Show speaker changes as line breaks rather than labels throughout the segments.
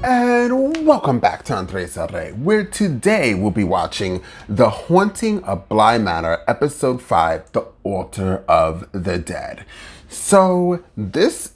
And welcome back to Unsettling, where today we'll be watching The Haunting of Bly Manor, Episode 5, The Altar of the Dead. So, this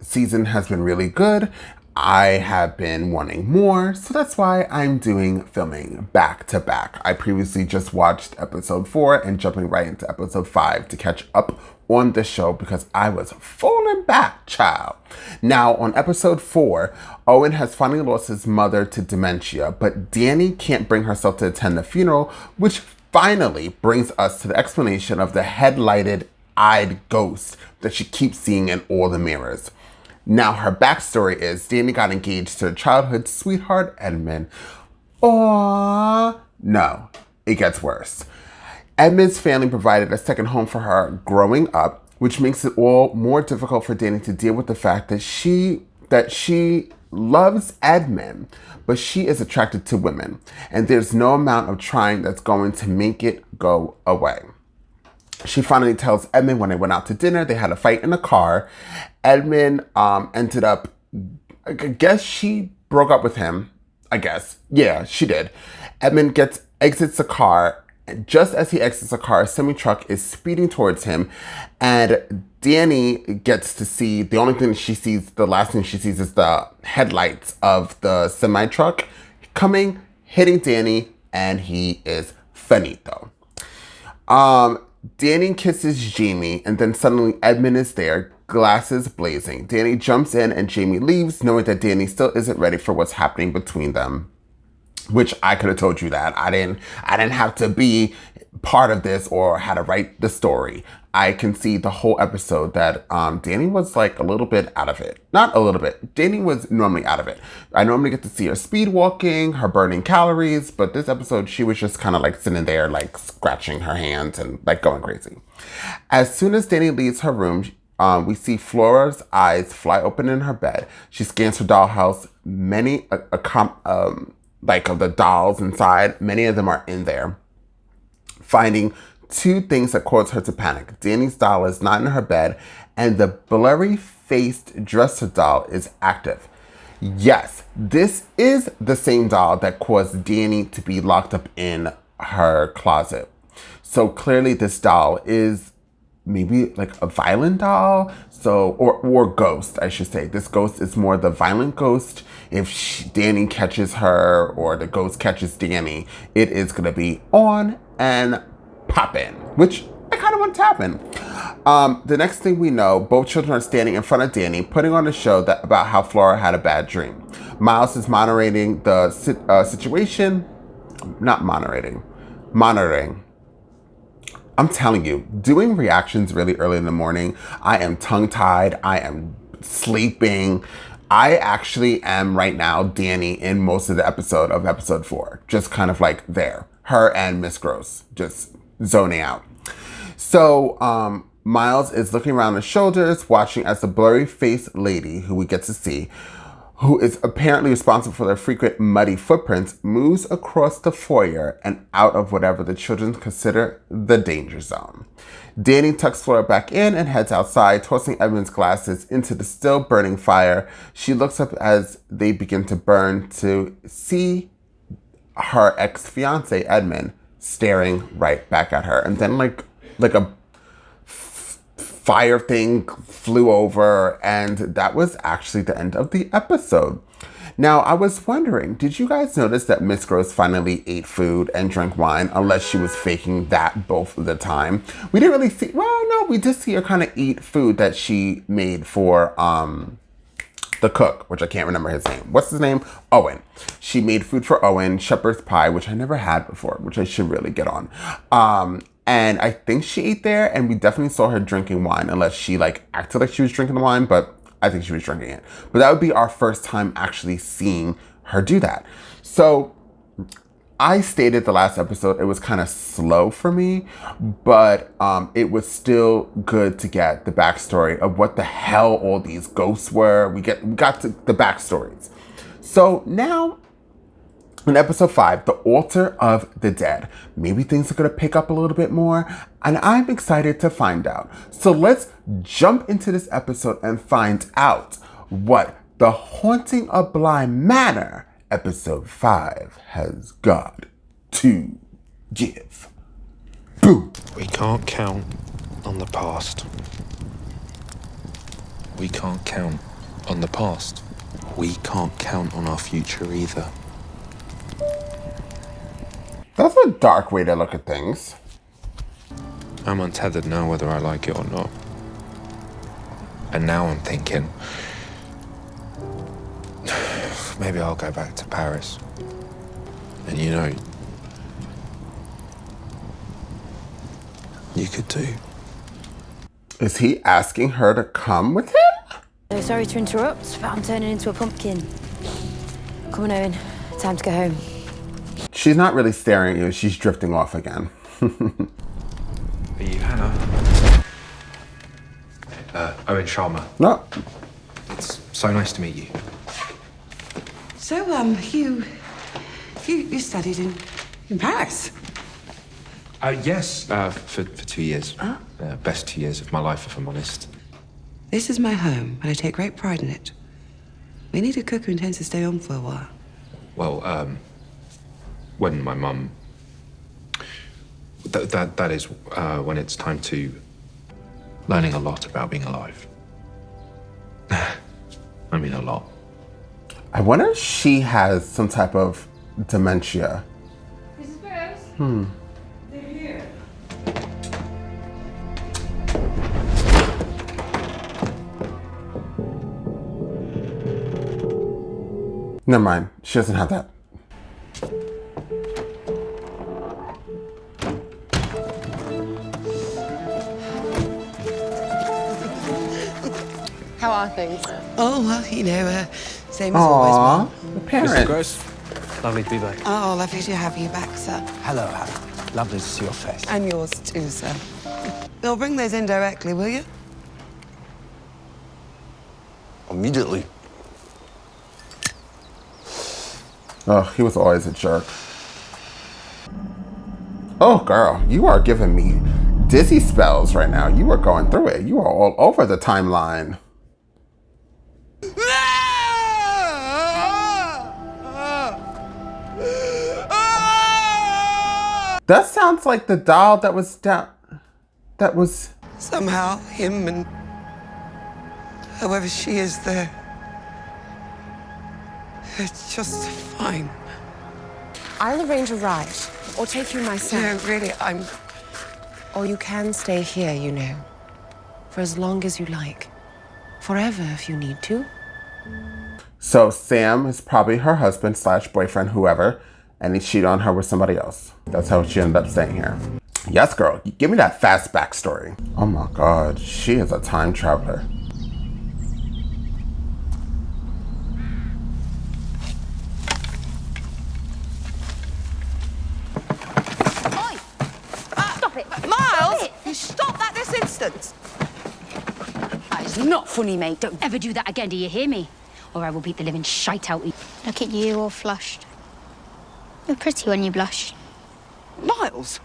season has been really good. I have been wanting more, so that's why I'm doing filming back to back. I previously just watched Episode 4 and jumping right into Episode 5 to catch up on the show because I was falling back, child. Now, on Episode 4, Owen has finally lost his mother to dementia, but Dani can't bring herself to attend the funeral, which finally brings us to the explanation of the headlighted eyed ghost that she keeps seeing in all the mirrors. Now, her backstory is Dani got engaged to her childhood sweetheart, Edmund. Aww. No, it gets worse. Edmund's family provided a second home for her growing up, which makes it all more difficult for Dani to deal with the fact that she loves Edmund, but she is attracted to women, and there's no amount of trying that's going to make it go away. She finally tells Edmund when they went out to dinner, they had a fight in a car. Edmund ended up, I guess she broke up with him, I guess. Yeah, she did. Edmund exits the car. Just as he exits the car, a semi-truck is speeding towards him, and Dani gets to see, the only thing she sees, the last thing she sees is the headlights of the semi-truck coming, hitting Dani, and he is finito. Dani kisses Jamie, and then suddenly Edmund is there, glasses blazing. Dani jumps in and Jamie leaves, knowing that Dani still isn't ready for what's happening between them. Which I could have told you that. I didn't have to be part of this or had to write the story. I can see the whole episode that Dani was like a little bit out of it. Not a little bit. Dani was normally out of it. I normally get to see her speed walking, her burning calories, but this episode she was just kind of like sitting there like scratching her hands and like going crazy. As soon as Dani leaves her room, we see Flora's eyes fly open in her bed. She scans her dollhouse. Many like of the dolls inside, many of them are in there, finding two things that cause her to panic. Dani's doll is not in her bed, and the blurry-faced dresser doll is active. Yes, this is the same doll that caused Dani to be locked up in her closet. So clearly this doll is maybe like a violent doll, or ghost, I should say. This ghost is more the violent ghost. If Dani catches her or the ghost catches Dani, it is gonna be on and poppin', which I kind of want to happen. The next thing we know, both children are standing in front of Dani, putting on a show about how Flora had a bad dream. Miles is monitoring the situation, monitoring. I'm telling you, doing reactions really early in the morning, I am tongue-tied, I am sleeping. I actually am right now Dani in most of the episode of episode 4. Just kind of like there. Her and Miss Gross just zoning out. So Miles is looking around his shoulders, watching as the blurry-faced lady, who we get to see, who is apparently responsible for their frequent muddy footprints, moves across the foyer and out of whatever the children consider the danger zone. Dani tucks Flora back in and heads outside, tossing Edmund's glasses into the still burning fire. She looks up as they begin to burn to see her ex-fiance, Edmund, staring right back at her. And then like a fire thing flew over, and that was actually the end of the episode. Now, I was wondering, did you guys notice that Miss Gross finally ate food and drank wine, unless she was faking that both of the time? We didn't really see, well, no, we did see her kind of eat food that she made for the cook, which I can't remember his name. What's his name? Owen. She made food for Owen, shepherd's pie, which I never had before, which I should really get on. And I think she ate there, and we definitely saw her drinking wine, unless she like acted like she was drinking the wine, but I think she was drinking it. But that would be our first time actually seeing her do that. So I stated the last episode, it was kind of slow for me, but it was still good to get the backstory of what the hell all these ghosts were. We got to the backstories. So now, in episode 5, The Altar of the Dead, maybe things are going to pick up a little bit more, and I'm excited to find out. So let's jump into this episode and find out what The Haunting of Bly Manor, episode 5, has got to give. Boom!
We can't count on the past. We can't count on the past. We can't count on our future either.
That's a dark way to look at things.
I'm untethered now whether I like it or not. And now I'm thinking, maybe I'll go back to Paris. And you know, you could too.
Is he asking her to come with him?
So sorry to interrupt, but I'm turning into a pumpkin. Come on, Owen. Time to go home.
She's not really staring at you. She's drifting off again.
Are you Hannah? Owen Sharma.
No.
It's so nice to meet you.
So, you studied in Paris?
Yes, for 2 years. Best 2 years of my life, if I'm honest.
This is my home, and I take great pride in it. We need a cook who intends to stay on for a while.
Well, when my mum... That is when it's time to... learning a lot about being alive. I mean, a lot.
I wonder if she has some type of dementia.
Mrs. Burrows? They're here.
Never mind. She doesn't have that.
How are things?
Oh, well, you know, same as always,
Aww,
Mum.
the parents.
Gross, lovely to be back.
Oh, lovely to have you back, sir.
Hello, Hannah. Lovely to see your face.
And yours too, sir. You'll bring those in directly, will you?
Immediately.
Oh, he was always a jerk. Oh, girl, you are giving me dizzy spells right now. You are going through it. You are all over the timeline. That sounds like the doll that was down. That was.
Somehow, him and whoever she is there, it's just fine.
I'll arrange a ride, or take you
No,
myself.
really,
Or you can stay here, you know, for as long as you like. Forever, if you need to.
So Sam is probably her husband / boyfriend, whoever, and he cheated on her with somebody else. That's how she ended up staying here. Yes, girl, give me that fast backstory. Oh my God, she is a time traveler.
Stop it!
Miles, you stop that this instant.
That is not funny, mate. Don't ever do that again, do you hear me? Or I will beat the living shite out of you.
Look at you, all flushed. You're pretty when you blush.
Miles.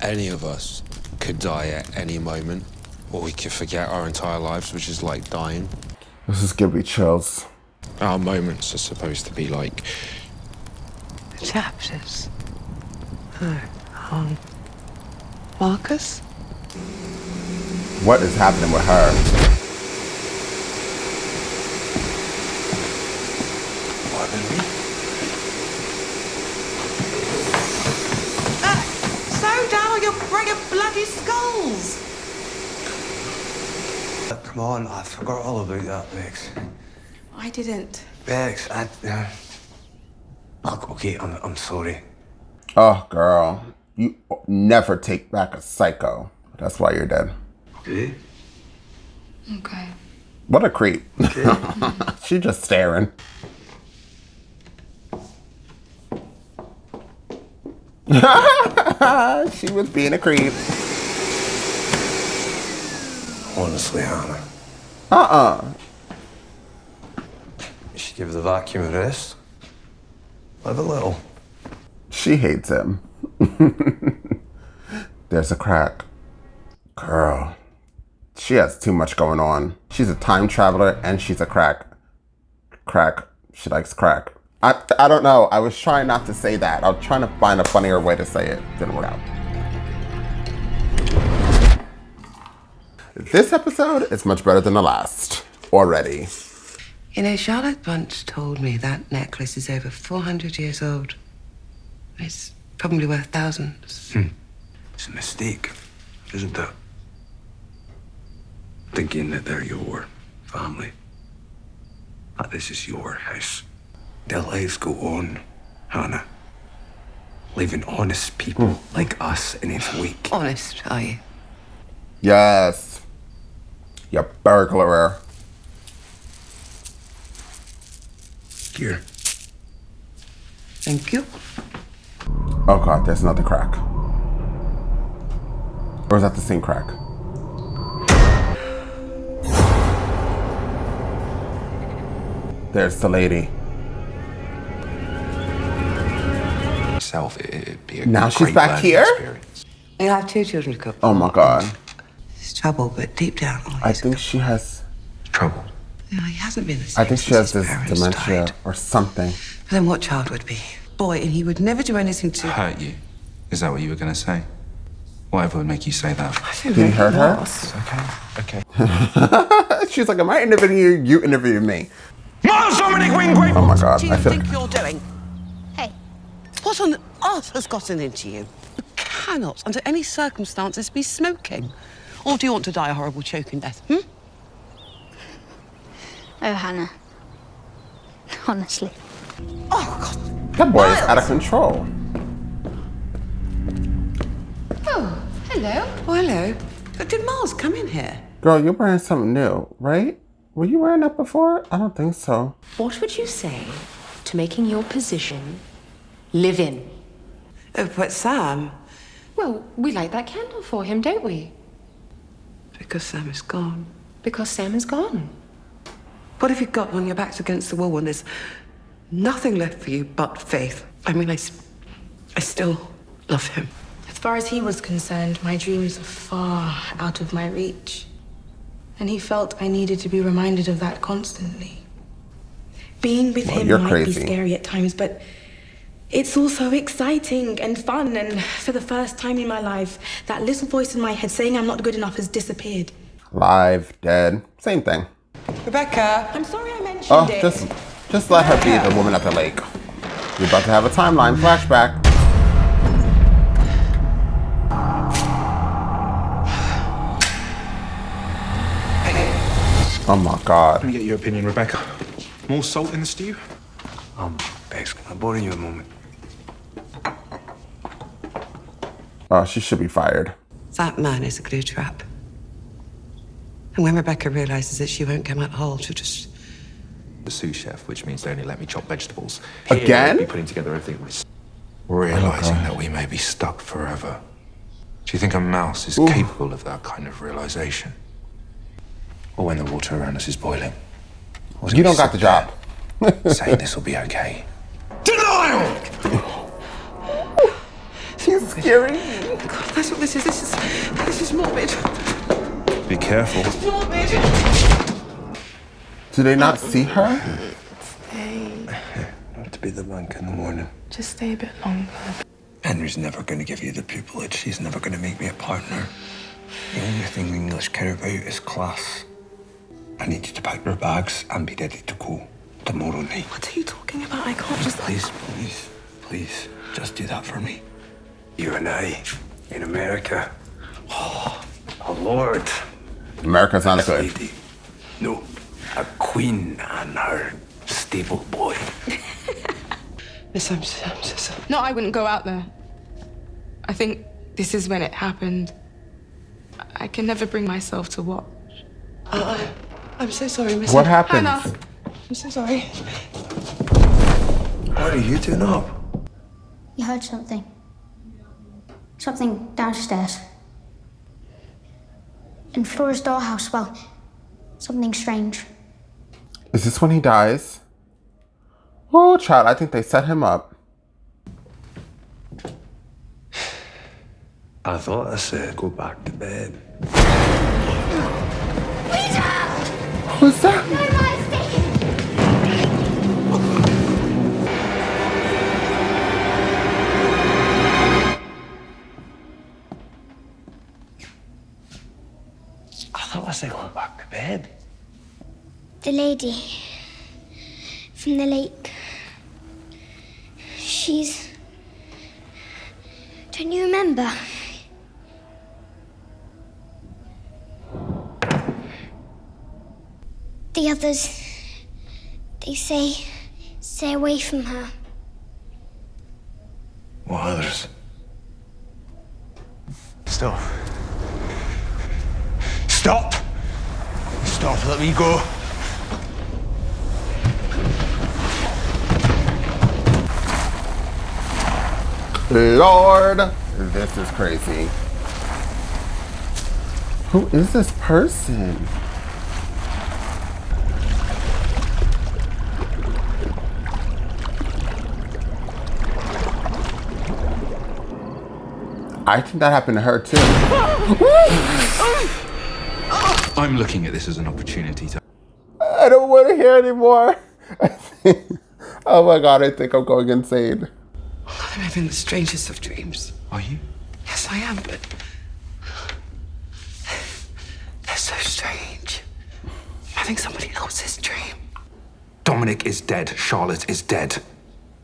Any of us could die at any moment, or we could forget our entire lives, which is like dying.
This is giving me chills.
Our moments are supposed to be like...
Chapters. Marcus?
What is happening with her?
Slow down, you'll break your bloody skulls.
Come on, I forgot all about that, Bex.
I didn't.
Bex, okay, I'm sorry.
Oh, girl, you never take back a psycho. That's why you're dead.
Okay.
Okay.
What a creep. She just staring. She was being a creep.
Honestly, Hannah, you should give the vacuum a rest. Live a little.
She hates him. There's a crack. Girl. She has too much going on. She's a time traveler and she's a crack. Crack. She likes crack. I don't know. I was trying not to say that. I was trying to find a funnier way to say it. Didn't work out. This episode is much better than the last. Already.
You know, Charlotte Bunch told me that necklace is over 400 years old. It's probably worth thousands.
It's a mistake, isn't it? Thinking that they're your family. That this is your house. Their lives go on, Hannah. Leaving honest people like us in its wake.
Honest, are you?
Yes. You burglar.
Here.
Thank you.
Oh God, there's another crack. Or is that the same crack? There's the lady.
It'd be a
Now she's
great
back
learning
here?
experience.
You have 2 children to cook.
Oh my God.
It's trouble, but deep down, oh,
I think she has,
Trouble.
no, he hasn't been the same.
I think she
since
has
his
this
parents
dementia
died.
or something.
But then what child would be? Boy, and he would never do anything to...
Hurt you? Is that what you were going to say? Whatever would make you say that?
Did he hurt her?
Okay.
She's like, am I interviewing you? You interviewed me. Oh my God.
What do you
I feel
think you're doing?
Hey,
What on earth has gotten into you? You cannot, under any circumstances, be smoking. Or do you want to die a horrible choking death,
oh, Hannah. Honestly.
Oh, God.
that boy is out of control.
Oh, hello.
Oh, hello. But did Mars come in here?
Girl, you're wearing something new, right? Were you wearing that before? I don't think so.
What would you say to making your position live in?
Oh, but Sam...
Well, we light that candle for him, don't we?
Because Sam is gone.
Because Sam is gone.
What have you got when your back's against the wall when there's nothing left for you but faith? I mean, I still love him.
As far as he was concerned, my dreams are far out of my reach. And he felt I needed to be reminded of that constantly. Being with
Well,
him
you're
might
crazy.
be scary at times, but it's also exciting and fun. And for the first time in my life, that little voice in my head saying I'm not good enough has disappeared.
Live, dead, same thing.
Rebecca!
I'm sorry I mentioned
Oh,
it.
just let her be the woman at the lake. You're about to have a timeline flashback. Oh my God.
Let me get your opinion, Rebecca. More salt in the stew?
Bex, can I borrow you a moment?
Oh, she should be fired.
That man is a glue trap. And when Rebecca realizes that she won't come out whole, she'll just...
The sous chef, which means they only let me chop vegetables.
Again?
Here, be putting together everything. Realizing that we may be stuck forever. Do you think a mouse is capable of that kind of realization? Or when the water around us is boiling? Or do
You
we
don't got
sit
the job.
there saying this will be okay. Denial!
She's scary.
God, that's what this is. This is morbid.
Be careful.
Do they not see her?
Not to be the bank in the morning.
Just stay a bit longer.
Henry's never going to give you the pupillage. He's never going to make me a partner. The only thing the English care about is class. I need you to pack your bags and be ready to go tomorrow night.
What are you talking about? I can't just...
Please, just do that for me. You and I, in America. Oh, a lord.
America's not
A
good.
lady. No, a queen and her stable boy.
Miss, I'm so sorry.
No, I wouldn't go out there. I think this is when it happened. I can never bring myself to watch.
I'm so sorry, Miss.
What happens?
Hannah, I'm so sorry.
What are you doing up?
You heard something. Something downstairs. In Flora's dollhouse, well, something strange.
Is this when he dies? Oh, child, I think they set him up.
I thought I said go back to bed.
Who's that?
I thought I said go back to bed.
The lady from the lake. She's... Don't you remember? The others, they say, stay away from her.
What others?
Stop. Stop! Stop, let me go.
Lord, this is crazy. Who is this person? I think that happened to her too.
I'm looking at this as an opportunity to...
I don't want to hear anymore. Oh my God, I think I'm going insane.
I'm having the strangest of dreams.
Are you?
Yes, I am, but they're so strange. I'm having somebody else's dream.
Dominic is dead. Charlotte is dead.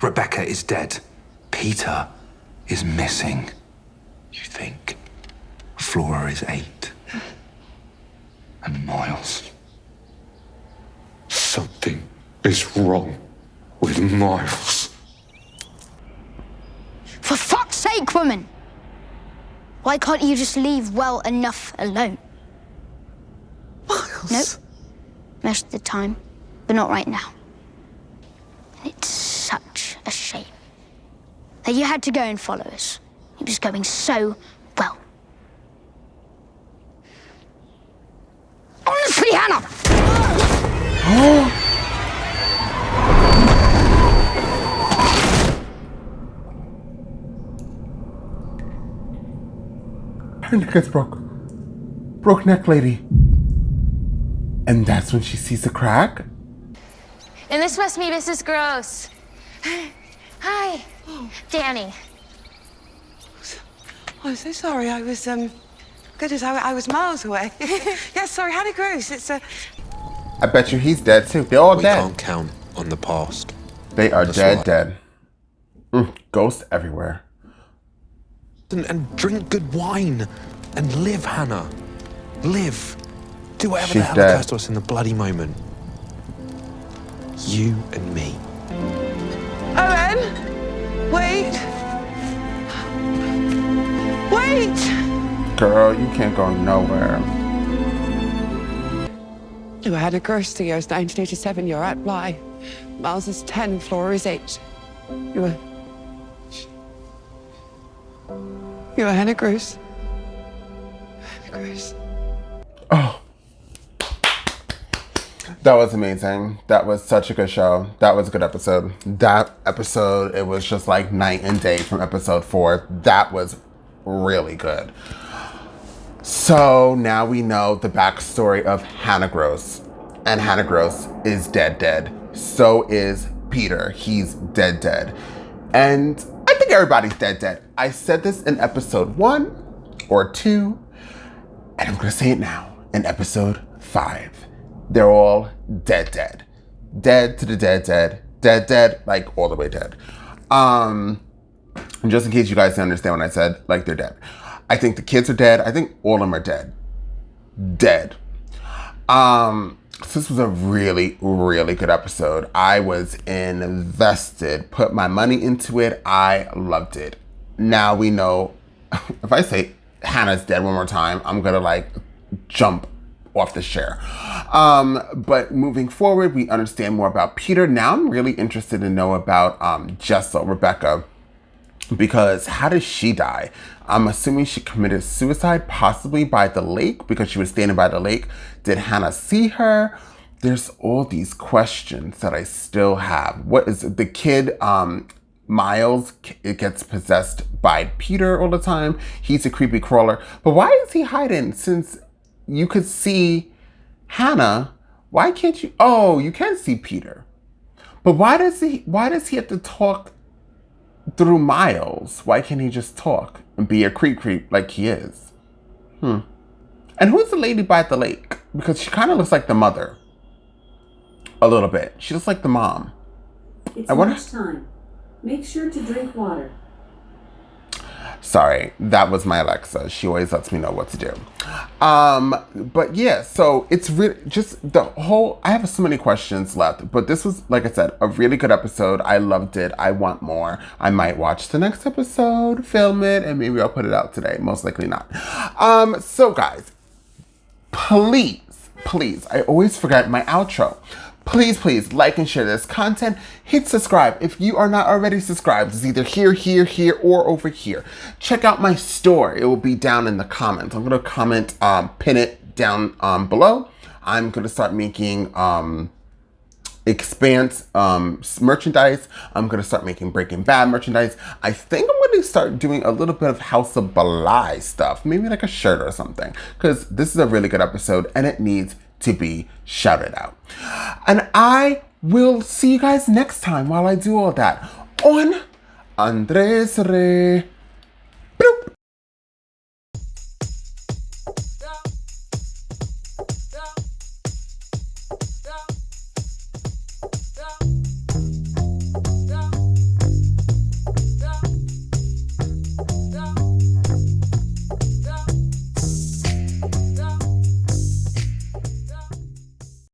Rebecca is dead. Peter is missing. You think Flora is 8. And Miles.
Something is wrong with Miles.
For fuck's sake, woman! Why can't you just leave well enough alone?
Miles.
Nope. Most of the time, but not right now. And it's such a shame that you had to go and follow us. It was going so well. Honestly, Hannah!
Her neck is broke. Broke neck lady. And that's when she sees the crack?
And this must be Mrs. Gross. Hi, Dani.
Oh, I'm so sorry. I was, goodness, I was miles away. Yes, sorry, Hannah Gross. It's
I bet you he's dead too. They're all
We
dead.
can't count on the past.
They are
That's
dead,
right.
dead. Ghosts everywhere.
And drink good wine. And live, Hannah. Live. Do whatever
She's
the hell
dead.
occurs to us in the bloody moment. You and me.
Owen! Wait! Wait!
Girl, you can't go nowhere.
You had a gross the years 1987. You're at Bly. Miles is 10. Flora is 8. You were Hannah Gross. Hannah Gross.
Oh. That was amazing. That was such a good show. That was a good episode. That episode, it was just like night and day from episode 4. That was really good. So now we know the backstory of Hannah Gross. And Hannah Gross is dead. So is Peter. He's dead. And I think everybody's dead. I said this in episode 1 or 2. And I'm going to say it now in episode 5. They're all dead. Dead to the dead, like all the way dead. And just in case you guys didn't understand when I said, like, they're dead. I think the kids are dead. I think all of them are dead. Dead. So this was a really, really good episode. I was invested, put my money into it. I loved it. Now we know, if I say Hannah's dead one more time, I'm gonna like jump off the chair. But moving forward, we understand more about Peter. Now I'm really interested to know about Jessel, Rebecca, because how did she die? I'm assuming she committed suicide, possibly by the lake, because she was standing by the lake. Did Hannah see her? There's all these questions that I still have. What is the kid? Miles it gets possessed by Peter all the time. He's a creepy crawler. But why is he hiding since you could see Hannah? Why can't you? Oh, you can see Peter. But why does he have to talk through Miles? Why can't he just talk and be a creep like he is? And who's the lady by the lake? Because she kind of looks like the mother. A little bit. She looks like the mom.
It's lunchtime. Make sure to drink water.
Sorry, that was my Alexa. She always lets me know what to do. But yeah, so it's really just the whole, I have so many questions left, but this was, like I said, a really good episode. I loved it. I want more. I might watch the next episode, film it, and maybe I'll put it out today. Most likely not. So guys, please, I always forget my outro. Please like and share this content. Hit subscribe if you are not already subscribed. It's either here, or over here. Check out my store. It will be down in the comments. I'm going to pin it down below. I'm going to start making Expanse merchandise. I'm going to start making Breaking Bad merchandise. I think I'm going to start doing a little bit of House of Bly stuff. Maybe like a shirt or something. Because this is a really good episode and it needs to be shouted out. And I will see you guys next time while I do all that on Andres Re.